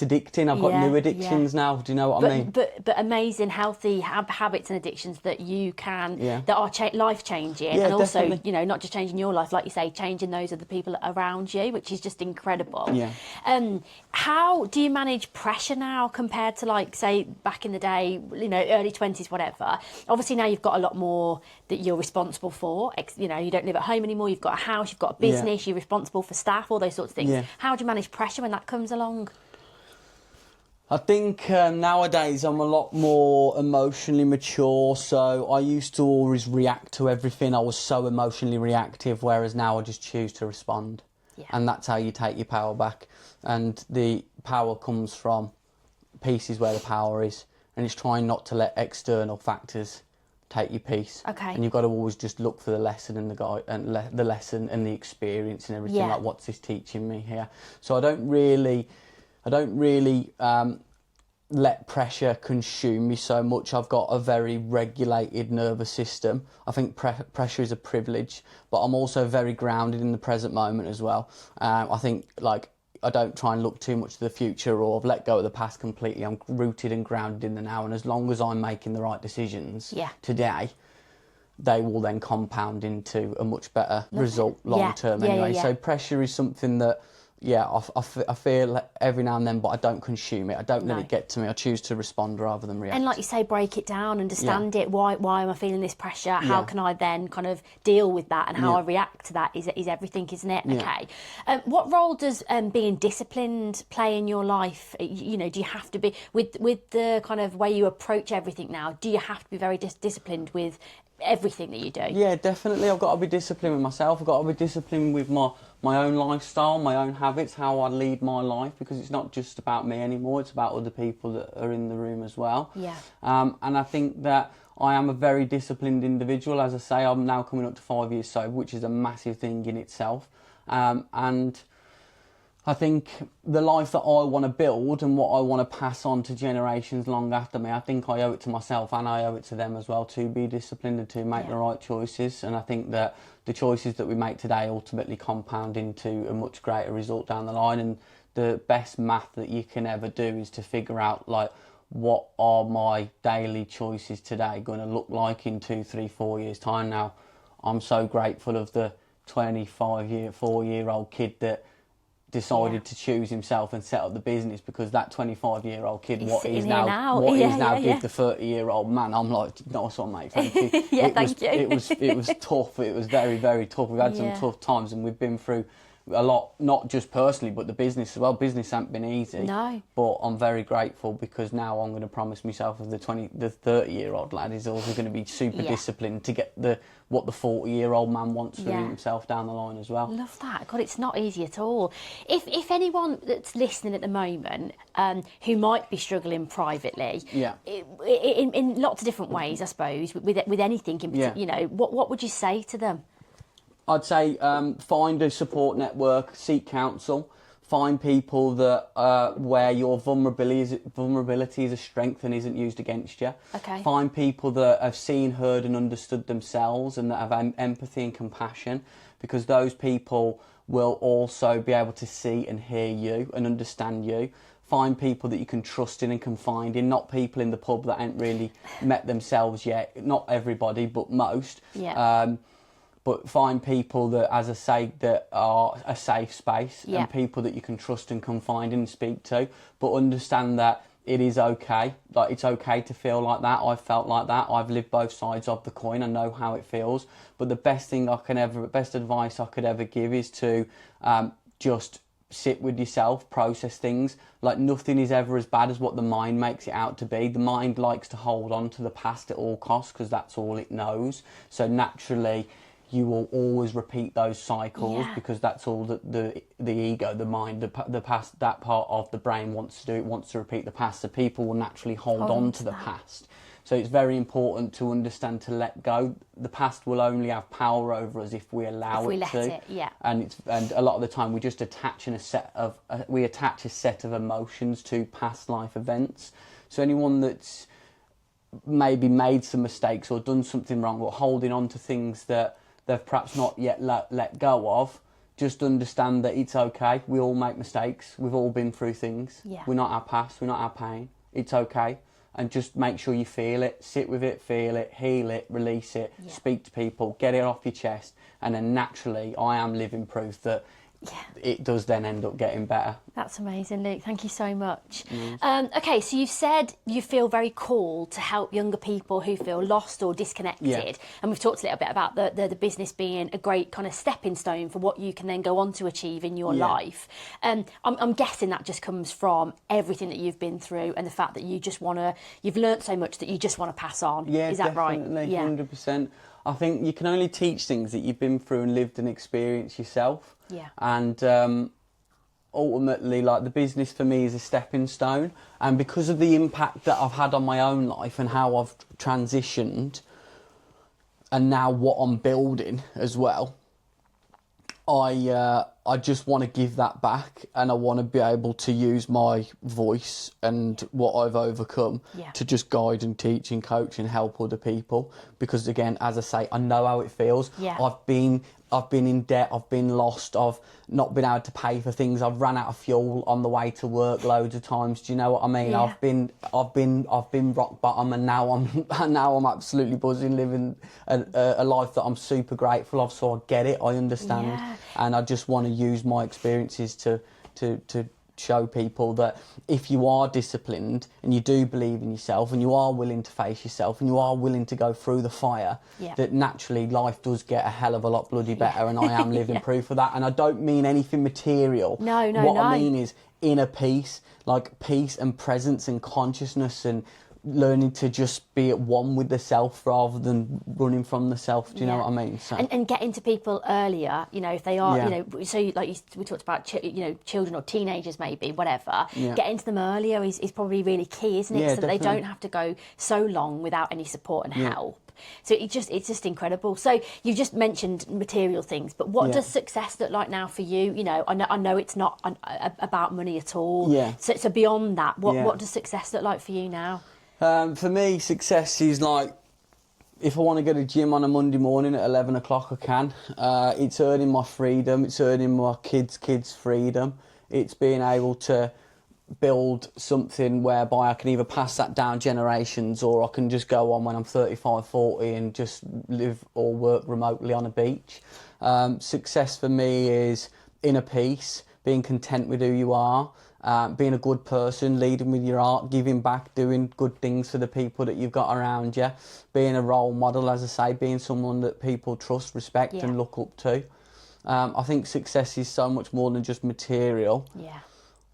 addicting. I've got new addictions now. Do you know what I mean? But amazing, healthy habits and addictions that you can that are life changing, and also definitely. not just changing your life, like you say, changing those of the people around you, which is just incredible. Yeah. How do you manage pressure now compared to, like, say, back in the day, early 20s, whatever? Obviously now you've got a lot more that you're responsible for. You don't live at home anymore. You've got a house. You've got a business. You're responsible for staff. All those sorts of things. Yeah. How do you manage pressure when that comes along? I think nowadays I'm a lot more emotionally mature, so I used to always react to everything. I was so emotionally reactive, whereas now I just choose to respond. Yeah. And that's how you take your power back. And the power comes from peace is where the power is, and it's trying not to let external factors take your peace. Okay. And you've got to always just look for the lesson and the lesson and the experience and everything. Like, what's this teaching me here? So I don't really let pressure consume me so much. I've got a very regulated nervous system. I think pressure is a privilege, but I'm also very grounded in the present moment as well. I think, like, I don't try and look too much to the future, or I've let go of the past completely. I'm rooted and grounded in the now, and as long as I'm making the right decisions today, they will then compound into a much better result long term anyway. So pressure is something that, I feel every now and then, but I don't consume it. I don't let it get to me. I choose to respond rather than react. And like you say, break it down, understand it. Why am I feeling this pressure? How can I then kind of deal with that, and how I react to that is everything, isn't it? Okay. What role does being disciplined play in your life? Do you have to be, with the kind of way you approach everything now, do you have to be very disciplined with everything that you do? Yeah, definitely. I've got to be disciplined with myself. I've got to be disciplined with my own lifestyle, my own habits, how I lead my life, because it's not just about me anymore, it's about other people that are in the room as well. Yeah. And I think that I am a very disciplined individual. As I say, I'm now coming up to 5 years sober, which is a massive thing in itself. And I think the life that I want to build and what I want to pass on to generations long after me, I think I owe it to myself and I owe it to them as well to be disciplined and to make the right choices. And I think that the choices that we make today ultimately compound into a much greater result down the line. And the best math that you can ever do is to figure out, like, what are my daily choices today going to look like in 2, 3, 4 years' time. Now, I'm so grateful of the 4-year-old kid that decided to choose himself and set up the business, because that 25-year-old kid, what he's now give the 30-year-old man. I'm like, nice one, mate, thank you. Thank you. It was tough. It was very, very tough. We've had some tough times, and we've been through a lot, not just personally, but the business as well. Business hasn't been easy. No. But I'm very grateful because now I'm going to promise myself as the 30-year-old lad is also going to be super disciplined to get what the 40-year-old man wants for himself down the line as well. Love that. God, it's not easy at all. If anyone that's listening at the moment who might be struggling privately, in lots of different ways, I suppose, with anything, you know, what would you say to them? I'd say find a support network, seek counsel, find people that where your vulnerability is a strength and isn't used against you. Okay. Find people that have seen, heard and understood themselves and that have empathy and compassion, because those people will also be able to see and hear you and understand you. Find people that you can trust in and confide in, not people in the pub that ain't really met themselves yet. Not everybody, but most. Yeah. But find people that, as I say, that are a safe space and people that you can trust and confide in and speak to. But understand that it is okay. Like, it's okay to feel like that. I've felt like that. I've lived both sides of the coin. I know how it feels. But the best advice I could ever give is to just sit with yourself, process things. Like, nothing is ever as bad as what the mind makes it out to be. The mind likes to hold on to the past at all costs because that's all it knows. So naturally, you will always repeat those cycles because that's all that the ego, the mind, the past, that part of the brain wants to do. It wants to repeat the past. So people will naturally hold on to the past. So it's very important to understand to let go. The past will only have power over us if we allow it to. And a lot of the time we just attach a set of emotions to past life events. So anyone that's maybe made some mistakes or done something wrong or holding on to things that they've perhaps not yet let go of, just understand that it's okay. We all make mistakes. We've all been through things. We're not our past. We're not our pain. It's okay. And just make sure you feel it, sit with it, feel it, heal it, release it, speak to people, get it off your chest. And then naturally, I am living proof that it does then end up getting better. That's amazing, Luke. Thank you so much. Okay, so you've said you feel very called to help younger people who feel lost or disconnected. And we've talked a little bit about the business being a great kind of stepping stone for what you can then go on to achieve in your life. I'm guessing that just comes from everything that you've been through and the fact that you've learnt so much that you just want to pass on. Is that right? Yeah, 100%. I think you can only teach things that you've been through and lived and experienced yourself. And ultimately, like, the business for me is a stepping stone, and because of the impact that I've had on my own life and how I've transitioned and now what I'm building as well, I just want to give that back, and I want to be able to use my voice and what I've overcome to just guide and teach and coach and help other people. Because again, as I say, I know how it feels. I've been in debt, I've been lost, I've not been able to pay for things, I've ran out of fuel on the way to work loads of times. Do you know what I mean? I've been rock bottom, and now I'm absolutely buzzing, living a life that I'm super grateful of. So I get it, I understand, and I just want to use my experiences to show people that if you are disciplined and you do believe in yourself and you are willing to face yourself and you are willing to go through the fire, that naturally life does get a hell of a lot bloody better. And I am living proof of that. And I don't mean anything material. No. What I mean is inner peace, like peace and presence and consciousness, and learning to just be at one with the self rather than running from the self. Do you know what I mean? So. And getting to people earlier, you know, if they are, you know, so like we talked about, children or teenagers, maybe, whatever, getting to them earlier is probably really key, isn't it? So that they don't have to go so long without any support and help. So it's just incredible. So you just mentioned material things, but what does success look like now for you? You know, I know it's not about money at all. So beyond that, what does success look like for you now? For me, success is like, if I want to go to the gym on a Monday morning at 11 o'clock, I can. It's earning my freedom. It's earning my kids' freedom. It's being able to build something whereby I can either pass that down generations, or I can just go on when I'm 35, 40 and just live or work remotely on a beach. Success for me is inner peace, being content with who you are, being a good person, leading with your art, giving back, doing good things for the people that you've got around you, being a role model, as I say, being someone that people trust, respect and look up to. I think success is so much more than just material. Yeah.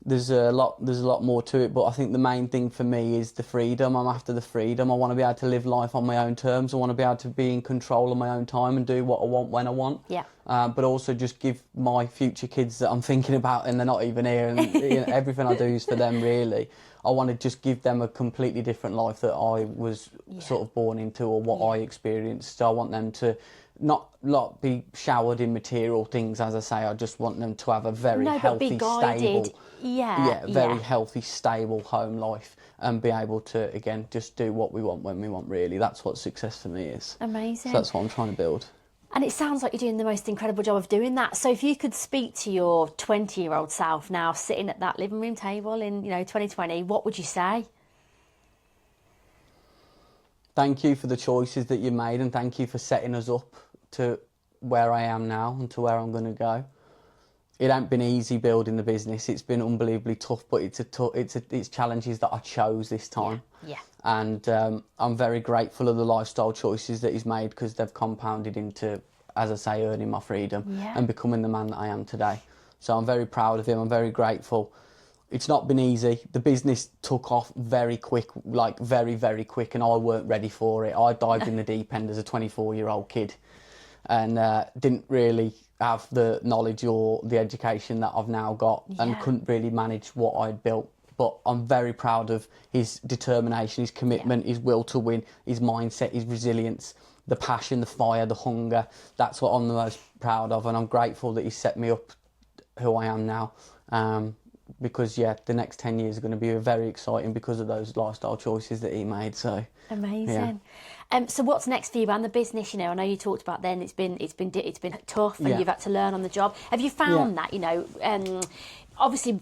There's a lot more to it, but I think the main thing for me is the freedom. I'm after the freedom. I want to be able to live life on my own terms. I want to be able to be in control of my own time and do what I want when I want. Yeah. But also just give my future kids that I'm thinking about, and they're not even here, and everything I do is for them, really. I want to just give them a completely different life that I was sort of born into, or what I experienced. So I want them to not be showered in material things, as I say. I just want them to have a very healthy, stable, healthy, stable home life, and be able to, again, just do what we want when we want, really. That's what success for me is. Amazing. So that's what I'm trying to build. And it sounds like you're doing the most incredible job of doing that. So if you could speak to your 20-year-old self now, sitting at that living room table in 2020, what would you say? Thank you for the choices that you made, and thank you for setting us up to where I am now and to where I'm going to go. It ain't been easy building the business. It's been unbelievably tough, but it's challenges that I chose this time. Yeah. And I'm very grateful of the lifestyle choices that he's made, because they've compounded into, as I say, earning my freedom and becoming the man that I am today. So I'm very proud of him. I'm very grateful. It's not been easy. The business took off very quick, like very, very quick, and I weren't ready for it. I dived in the deep end as a 24-year-old kid, and didn't really have the knowledge or the education that I've now got, and couldn't really manage what I'd built. But I'm very proud of his determination, his commitment, his will to win, his mindset, his resilience, the passion, the fire, the hunger. That's what I'm the most proud of, and I'm grateful that he set me up who I am now. Because the next 10 years are going to be very exciting because of those lifestyle choices that he made. So amazing. So what's next for you and the business? I know you talked about then it's been tough, and you've had to learn on the job. Have you found that obviously,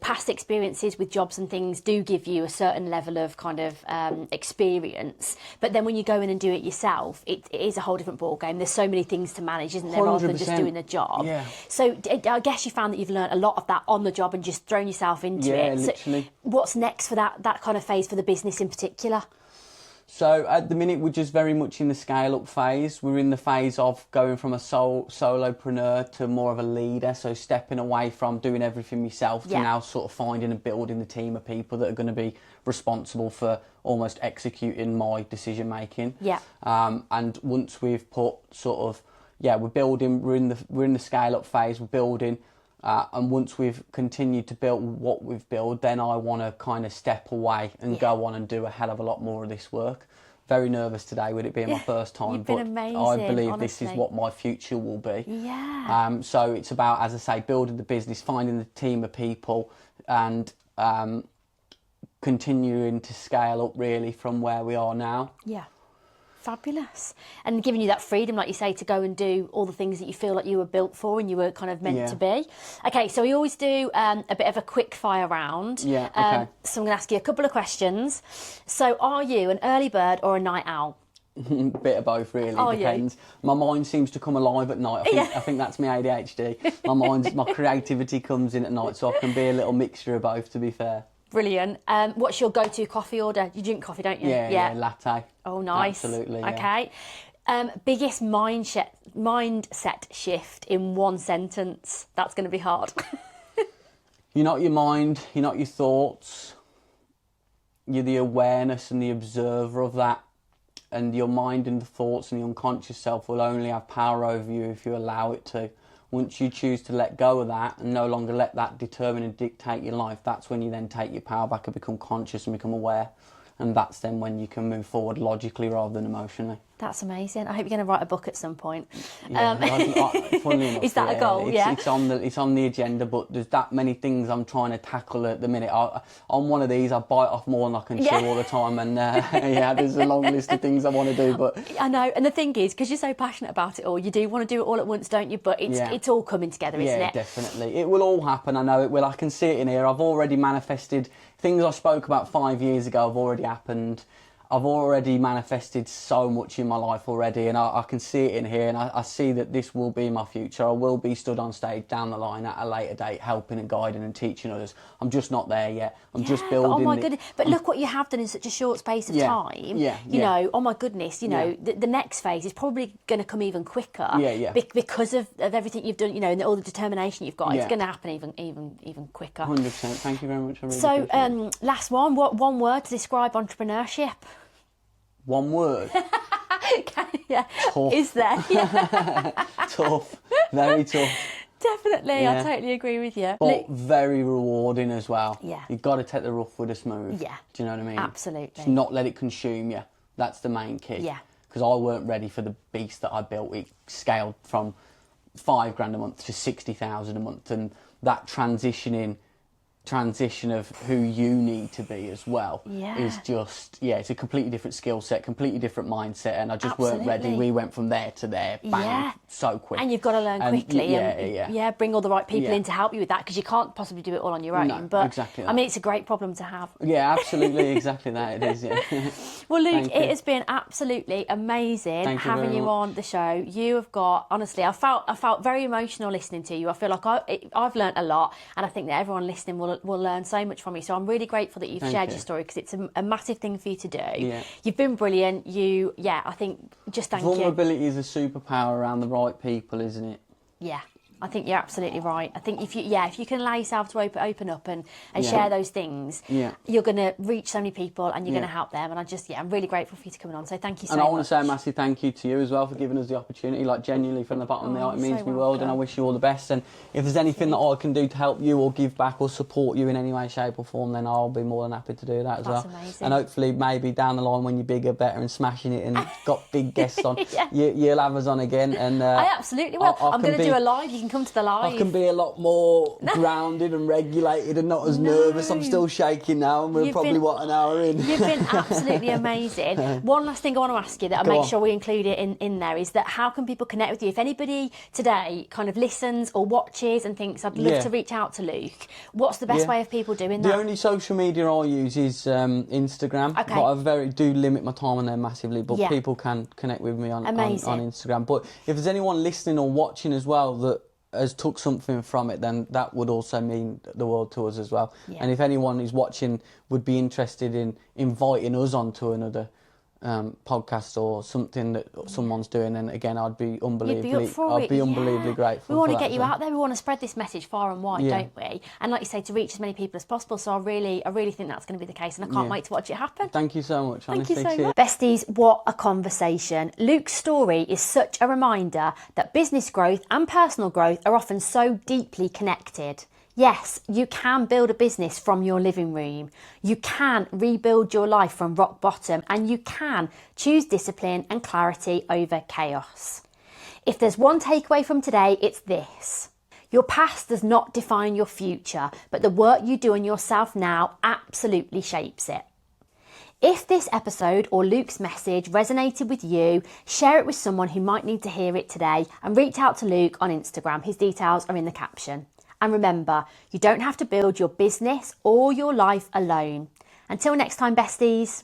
past experiences with jobs and things do give you a certain level of kind of experience. But then when you go in and do it yourself, it is a whole different ballgame. There's so many things to manage, isn't there, rather than just doing the job. Yeah. So I guess you found that you've learned a lot of that on the job and just thrown yourself into it. Yeah, literally. So what's next for that kind of phase for the business in particular? So at the minute, we're just very much in the scale-up phase. We're in the phase of going from a solopreneur to more of a leader, so stepping away from doing everything myself to now sort of finding and building the team of people that are going to be responsible for almost executing my decision-making. Yeah. And once we've put we're building, we're in the scale-up phase, we're building, and once we've continued to build what we've built, then I want to kind of step away and go on and do a hell of a lot more of this work. Very nervous today with it being my first time, You've been amazing, I believe honestly. This is what my future will be. Yeah. So it's about, as I say, building the business, finding the team of people, and continuing to scale up really from where we are now. Yeah. Fabulous. And giving you that freedom, like you say, to go and do all the things that you feel like you were built for and you were kind of meant to be. Okay, so we always do a bit of a quick fire round. Yeah, okay. So I'm going to ask you a couple of questions. So are you an early bird or a night owl? Bit of both, really. Depends. My mind seems to come alive at night. I think that's my ADHD. My creativity comes in at night, so I can be a little mixture of both, to be fair. Brilliant. What's your go-to coffee order? You drink coffee, don't you? Yeah, latte. Oh, nice. Absolutely. Yeah. Okay. Biggest mindset shift in one sentence. That's going to be hard. You're not your mind. You're not your thoughts. You're the awareness and the observer of that. And your mind and the thoughts and the unconscious self will only have power over you if you allow it to. Once you choose to let go of that and no longer let that determine and dictate your life, that's when you then take your power back and become conscious and become aware. And that's then when you can move forward logically rather than emotionally. That's amazing. I hope you're going to write a book at some point. Yeah, funnily enough, is that a goal? It's on the agenda, but there's that many things I'm trying to tackle at the minute. I'm one of these. I bite off more than I can chew all the time, and there's a long list of things I want to do. But I know, and the thing is, because you're so passionate about it all, you do want to do it all at once, don't you? But it's all coming together, isn't it? Yeah, definitely. It will all happen. I know it will. I can see it in here. I've already manifested things I spoke about 5 years ago. Have already happened. I've already manifested so much in my life already, and I can see it in here, and I see that this will be my future. I will be stood on stage down the line at a later date, helping and guiding and teaching others. I'm just not there yet. I'm just building. But, oh my goodness! But look what you have done in such a short space of time. You know, oh my goodness! You know, the next phase is probably going to come even quicker. Because of everything you've done. You know, and all the determination you've got. It's going to happen even quicker. 100%. Thank you very much. Last one. What one word to describe entrepreneurship? One word. Tough. Is there? Tough. Very tough. Definitely, I totally agree with you. But very rewarding as well. Yeah. You've got to take the rough with the smooth. Yeah. Do you know what I mean? Absolutely. Just not let it consume you. That's the main key. Yeah. Because I weren't ready for the beast that I built. It scaled from $5,000 a month to 60,000 a month, and that transition of who you need to be as well is just it's a completely different skill set, completely different mindset, and I just weren't ready. We went from there to there, bang, so quick. And you've got to learn quickly. Bring all the right people in to help you with that, because you can't possibly do it all on your own. No, but exactly that. I mean, it's a great problem to have. Yeah, absolutely, exactly that it is. Yeah. Well, Luke, it has been absolutely amazing having you on the show. You have got, honestly, I felt very emotional listening to you. I feel like I've learnt a lot, and I think that everyone listening will learn so much from you. So I'm really grateful that you've shared your story, because it's a massive thing for you to do. Yeah. You've been brilliant. I think just thank you. Vulnerability is a superpower around the right people, isn't it? Yeah. I think you're absolutely right. I think if you can allow yourself to open up and share those things, you're going to reach so many people, and you're going to help them. And I'm really grateful for you to come on. So thank you so much. And I want to say a massive thank you to you as well for giving us the opportunity, like genuinely from the bottom of the heart. It means me world, and I wish you all the best. And if there's anything that I can do to help you or give back or support you in any way, shape or form, then I'll be more than happy to do that as well. Amazing. And hopefully maybe down the line when you're bigger, better and smashing it and got big guests on, you'll have us on again. And I absolutely will. I'm going to do a live. You can come to the live. I can be a lot more grounded and regulated and not as nervous. I'm still shaking now, and we're probably an hour in. You've been absolutely amazing. One last thing I want to ask you that I'll make sure we include it in there is that how can people connect with you? If anybody today kind of listens or watches and thinks, I'd love to reach out to Luke, what's the best way of people doing that? The only social media I use is Instagram. Okay. But I do limit my time on there massively, but people can connect with me on Instagram. But if there's anyone listening or watching as well that has took something from it, then that would also mean the world to us as well. And if anyone who's watching would be interested in inviting us onto another podcast or something that someone's doing, and again I'd be unbelievably grateful. We want to get you out there. We want to spread this message far and wide, don't we? And like you say, to reach as many people as possible. So I really think that's going to be the case, and I can't wait to watch it happen. Thank you so much. Honestly. Thank you so much. Besties, what a conversation. Luke's story is such a reminder that business growth and personal growth are often so deeply connected. Yes, you can build a business from your living room. You can rebuild your life from rock bottom, and you can choose discipline and clarity over chaos. If there's one takeaway from today, it's this. Your past does not define your future, but the work you do on yourself now absolutely shapes it. If this episode or Luke's message resonated with you, share it with someone who might need to hear it today, and reach out to Luke on Instagram. His details are in the caption. And remember, you don't have to build your business or your life alone. Until next time, besties.